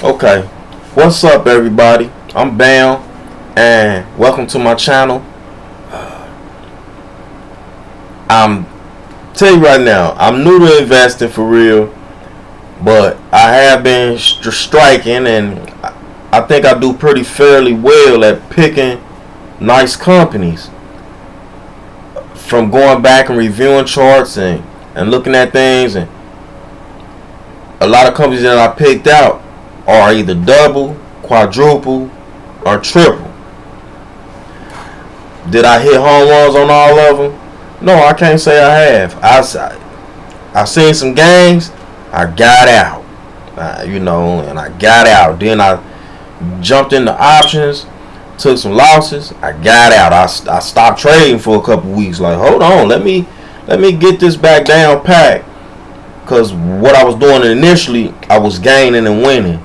Okay, what's up, everybody? I'm Bam, and welcome to my channel. I'm tell you right now, I'm new to investing for real, but I have been striking, and I think I do pretty fairly well at picking nice companies. From going back and reviewing charts and looking at things, and a lot of companies that I picked out are either double, quadruple, or triple. Did I hit home runs on all of them? No, I can't say I have. I seen some games, I got out, and I got out. Then I jumped into options, took some losses, I got out. I stopped trading for a couple weeks. Like, hold on, let me get this back down packed. Because what I was doing initially, I was gaining and winning.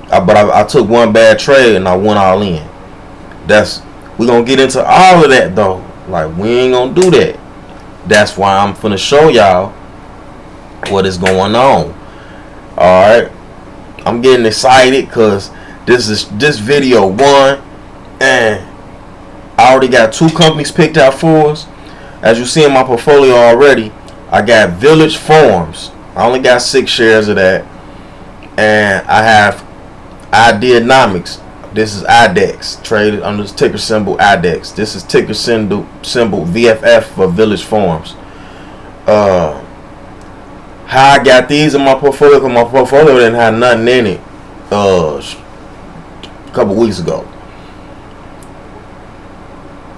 But I took one bad trade and I went all in. We're going to get into all of that though. Like, we ain't going to do that. That's why I'm finna show y'all what is going on. Alright. I'm getting excited because this video one. And I already got 2 companies picked out for us. As you see in my portfolio already, I got Village Farms. I only got 6 shares of that. And I have Ideanomics. This is IDEX, traded under the ticker symbol IDEX. This is ticker symbol VFF for Village Farms. How I got these in my portfolio, because my portfolio didn't have nothing in it a couple weeks ago.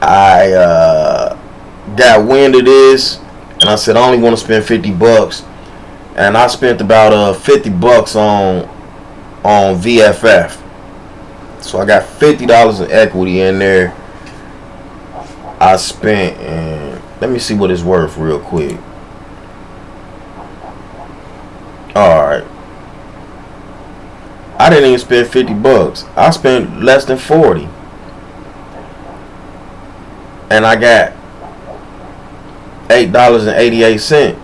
I got wind of this, and I said I only want to spend $50, and I spent about $50 on VFF. So I got $50 in equity in there. I spent, and let me see what it's worth real quick. All right, I didn't even spend $50. I spent less than 40. And I got $8.88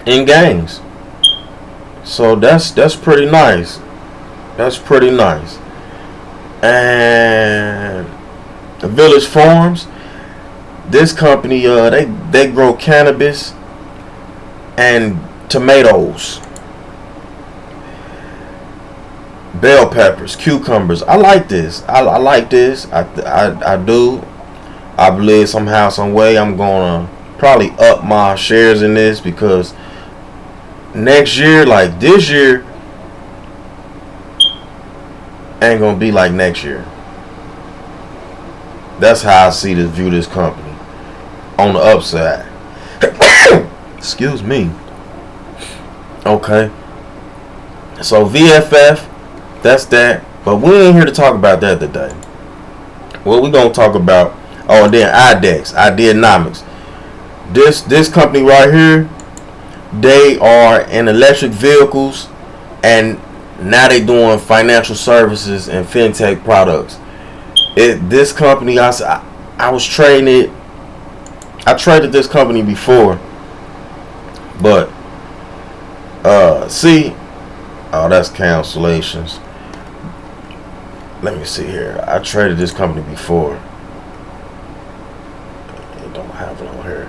in gains. So that's pretty nice. That's pretty nice. And the Village Farms, this company, they grow cannabis and tomatoes, bell peppers, cucumbers. I like this. I like this. I do. I believe somehow, some way, I'm gonna probably up my shares in this, because next year, like this year, ain't gonna be like next year. That's how I view this company on the upside. Excuse me. Okay. So VFF, that's that. But we ain't here to talk about that today. What we gonna talk about? Oh, and then IDEX, Ideanomics. This company right here, they are in electric vehicles, and now they doing financial services and fintech products. This company, I was trading it. I traded this company before, but see, oh, that's cancellations. Let me see here. I traded this company before. Have it on here,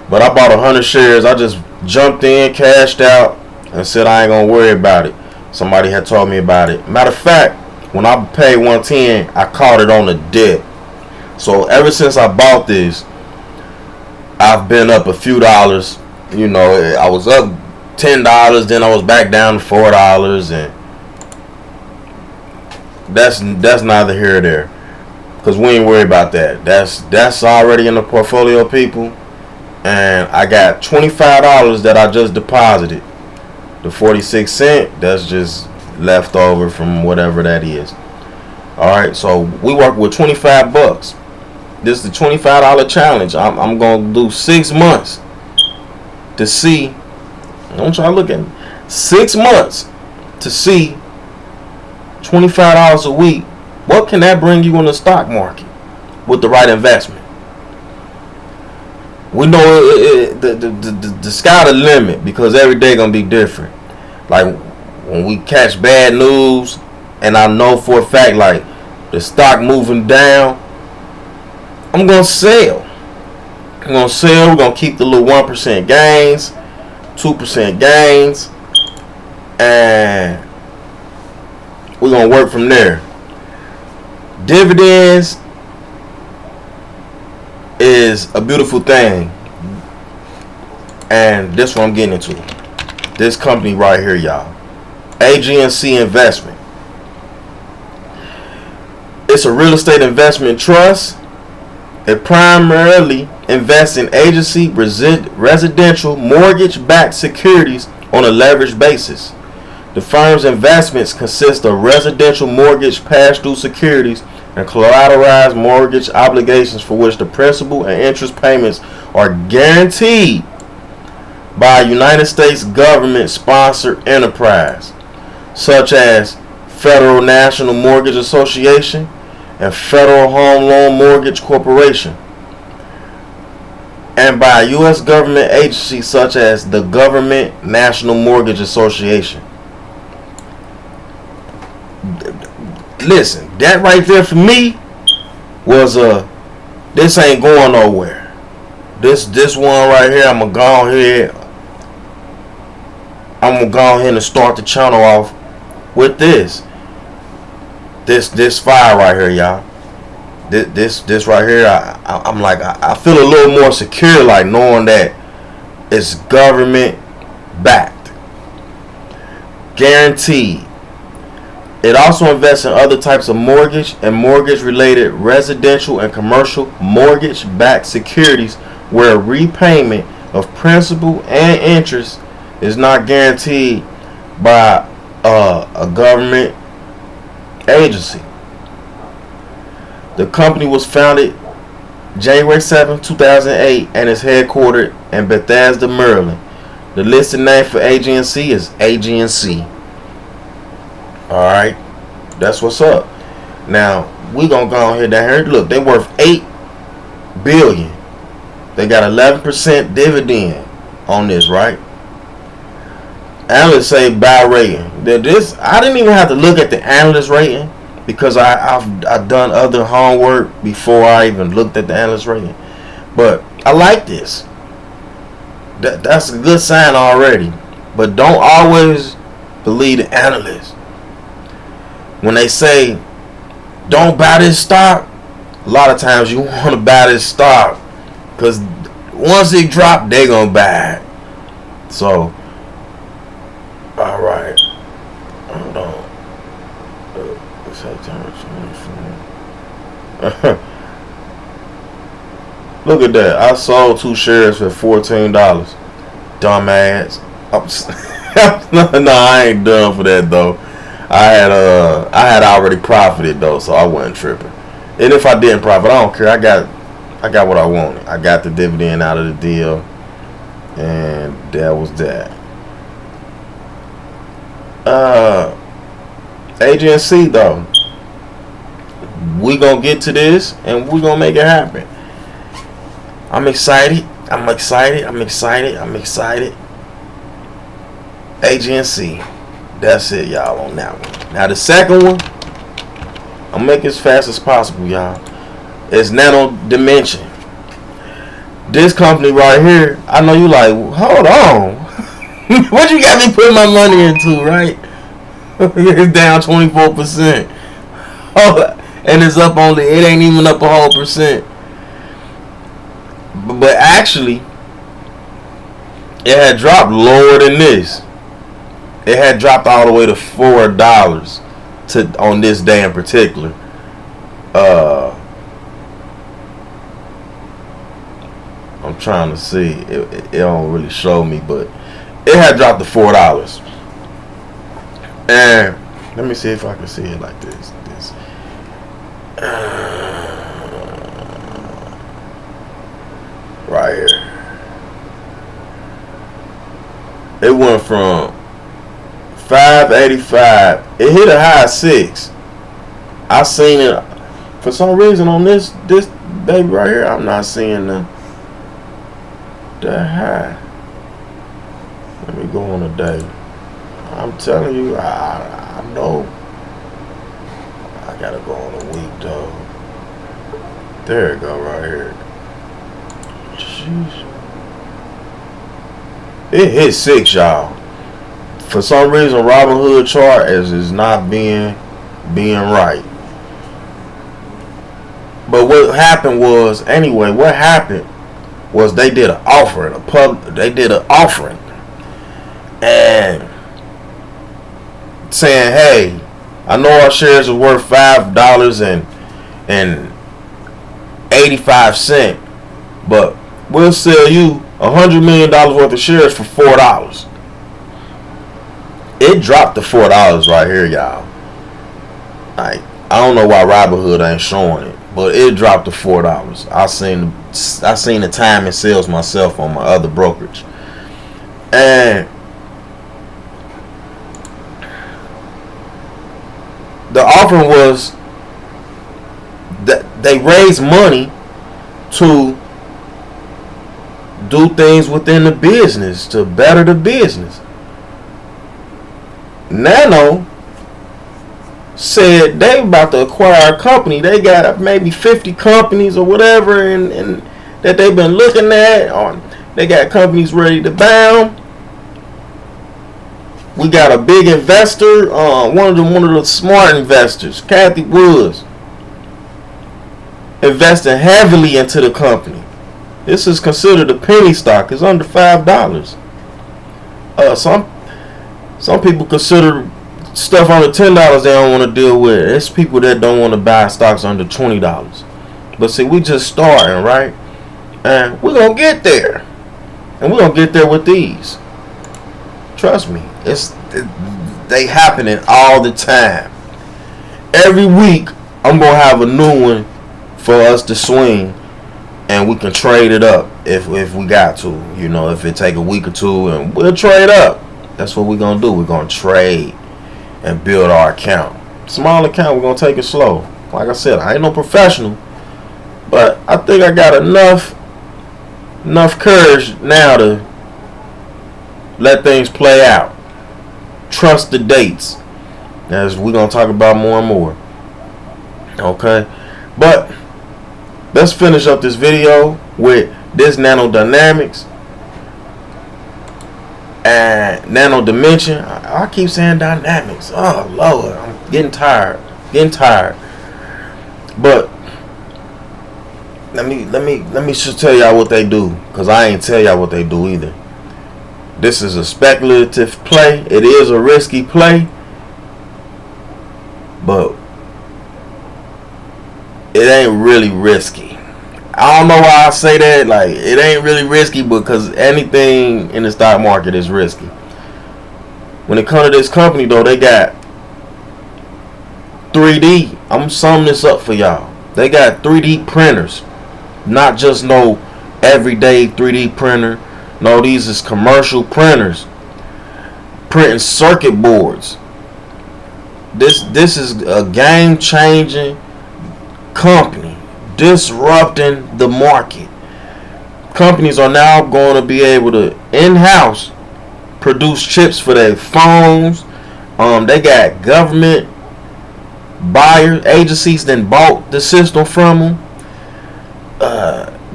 but I bought 100 shares. I just jumped in, cashed out, and said I ain't gonna worry about it. Somebody had told me about it. Matter of fact, when I paid 110, I caught it on the dip. So ever since I bought this, I've been up a few dollars. You know, I was up $10, then I was back down to $4, and that's neither here or there. Because we ain't worried about that. That's already in the portfolio, people. And I got $25 that I just deposited. The 46 cents, that's just left over from whatever that is. Alright, so we work with $25. This is the $25 challenge. I'm going to do 6 months to see. Don't try to look at me. 6 months to see $25 a week. What can that bring you in the stock market with the right investment? We know the sky the limit, because every day gonna be different. Like when we catch bad news, and I know for a fact like the stock moving down, I'm gonna sell. I'm gonna sell. We're gonna keep the little 1% gains, 2% gains, and we're gonna work from there. Dividends is a beautiful thing, and this what I'm getting into. This company right here, y'all, AGNC Investment. It's a real estate investment trust. It primarily invests in agency residential mortgage-backed securities on a leveraged basis. The firm's investments consist of residential mortgage pass-through securities and collateralized mortgage obligations for which the principal and interest payments are guaranteed by a United States government-sponsored enterprise, such as Federal National Mortgage Association and Federal Home Loan Mortgage Corporation, and by a U.S. government agency such as the Government National Mortgage Association. Listen, that right there for me was this ain't going nowhere. This one right here, I'm gonna go ahead and start the channel off with this fire right here, y'all. This right here, I'm like, I feel a little more secure, like knowing that it's government backed, guaranteed. It also invests in other types of mortgage and mortgage-related residential and commercial mortgage-backed securities where repayment of principal and interest is not guaranteed by a government agency. The company was founded January 7, 2008 and is headquartered in Bethesda, Maryland. The listed name for AGNC is AGNC. Alright, that's what's up. Now, we gonna go ahead down here. Look, they worth $8 billion. They got 11% dividend on this, right? Analysts say buy rating. This, I didn't even have to look at the analyst rating because I've done other homework before I even looked at the analyst rating. But I like this. That's a good sign already. But don't always believe the analysts. When they say don't buy this stock, a lot of times you want to buy this stock because once it drop, they're gonna buy it. So, all right, hold on. Look at that! I sold 2 shares for $14. Dumbass. No, I ain't done for that though. I had already profited though, so I wasn't tripping. And if I didn't profit, I don't care. I got what I wanted. I got the dividend out of the deal, and that was that. AGNC though, we gonna get to this, and we gonna make it happen. I'm excited. AGNC. That's it, y'all, on that one. Now, the second one, I'm making it as fast as possible, y'all. It's Nano Dimension. This company right here, I know you like, hold on. What you got me putting my money into, right? It's down 24%. Oh, and it's up only, it ain't even up a whole percent. But actually, it had dropped lower than this. It had dropped all the way to $4 on this day in particular. I'm trying to see. It don't really show me, but it had dropped to $4. And let me see if I can see it like this. Right here. It went from 585. It hit a high of 6. I seen it for some reason on this baby right here. I'm not seeing the high. Let me go on a day. I'm telling you, I know. I gotta go on a week though. There it go right here. Jeez. It hit 6, y'all. For some reason, Robinhood chart is not being right. But what happened was, anyway, what happened was they did an offering, and saying, hey, I know our shares are worth $5.85, but we'll sell you $100 million worth of shares for $4. It dropped to $4 right here, y'all. Like, I don't know why Robinhood ain't showing it, but it dropped to $4. I seen the time and sales myself on my other brokerage, and the offering was that they raised money to do things within the business to better the business. Nano said they about to acquire a company. They got maybe 50 companies or whatever, and that they've been looking at. Or they got companies ready to bound. We got a big investor, one of the smart investors, Kathy Woods, investing heavily into the company. This is considered a penny stock. It's under $5. Some people consider stuff under $10 they don't want to deal with. It's people that don't want to buy stocks under $20. But see, we just starting, right? And we're going to get there. And we're going to get there with these. Trust me. They happening all the time. Every week, I'm going to have a new one for us to swing. And we can trade it up if we got to. You know, if it take a week or two, and we'll trade up. That's what we're going to do. We're going to trade and build our account. Small account, we're going to take it slow. Like I said, I ain't no professional, but I think I got enough courage now to let things play out. Trust the dates, as we're going to talk about more and more. Okay? But let's finish up this video with this Nano Dynamics and Nano Dimension. I keep saying Dynamics. Oh Lord, I'm getting tired. But let me just tell y'all what they do, cause I ain't tell y'all what they do either. This is a speculative play. It is a risky play, but it ain't really risky. I don't know why I say that. Like, it ain't really risky, because anything in the stock market is risky. When it comes to this company, though, they got 3D. I'm summing this up for y'all. They got 3D printers. Not just no everyday 3D printer. No, these is commercial printers. Printing circuit boards. This is a game-changing company. Disrupting the market. Companies are now going to be able to in-house produce chips for their phones. They got government buyer agencies that bought the system from them.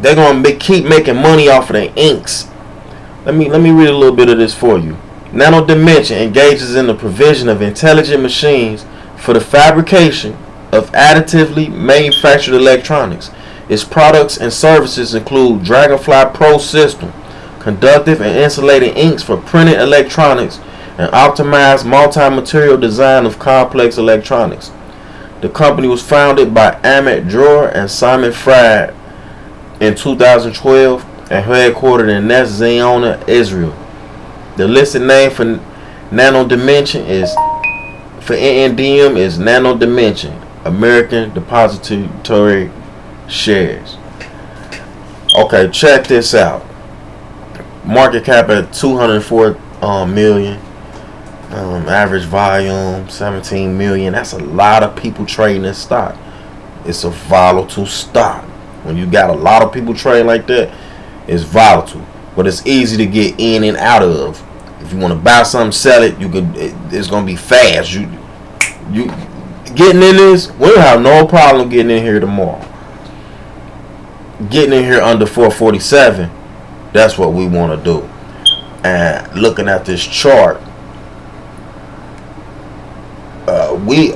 They're going to keep making money off of their inks. Let me read a little bit of this for you. Nano Dimension engages in the provision of intelligent machines for the fabrication of additively manufactured electronics. Its products and services include Dragonfly Pro system, conductive and insulating inks for printed electronics, and optimized multi-material design of complex electronics. The company was founded by Amit Dror and Simon Fried in 2012 and headquartered in Ness Ziona, Israel. The listed name for Nano Dimension is Nano Dimension, American Depository Shares. Okay, check this out. Market cap at 204 million. Average volume 17 million. That's a lot of people trading this stock. It's a volatile stock. When you got a lot of people trading like that, it's volatile, but it's easy to get in and out of If you want to buy something, sell it. You could. It's gonna be fast. You getting in this. We'll have no problem getting in here tomorrow. Getting in here under 447. That's what we want to do. And looking at this chart, we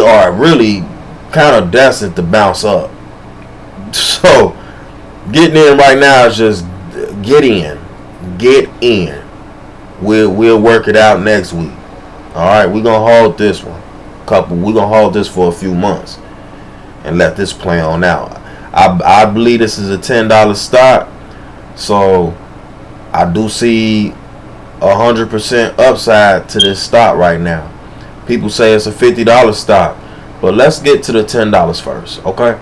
are really kind of destined to bounce up. So getting in right now is just get in. We'll work it out next week. All right, we're gonna hold this one. We're gonna hold this for a few months and let this play on out. I believe this is a $10 stock, so I do see 100% upside to this stock right now. People say it's a $50 stock, but let's get to the $10 first, okay?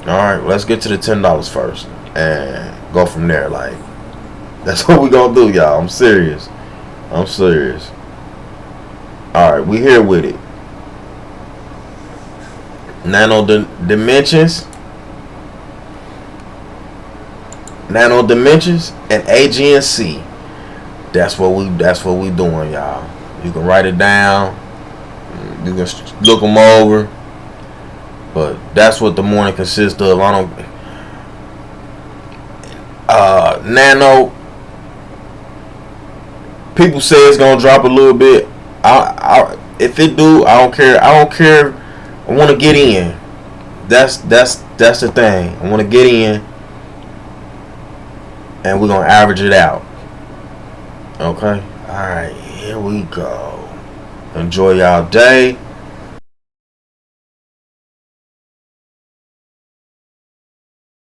All right, let's get to the $10 first and go from there. Like, that's what we gonna do, y'all. I'm serious. All right, we here with it. Nano Dimensions and AGNC. That's what we doing, y'all. You can write it down. You can look them over. But that's what the morning consists of. Nano. People say it's gonna drop a little bit. If it do, I don't care. I want to get in. That's the thing. I want to get in, and we're gonna average it out. Okay. All right. Here we go. Enjoy y'all day.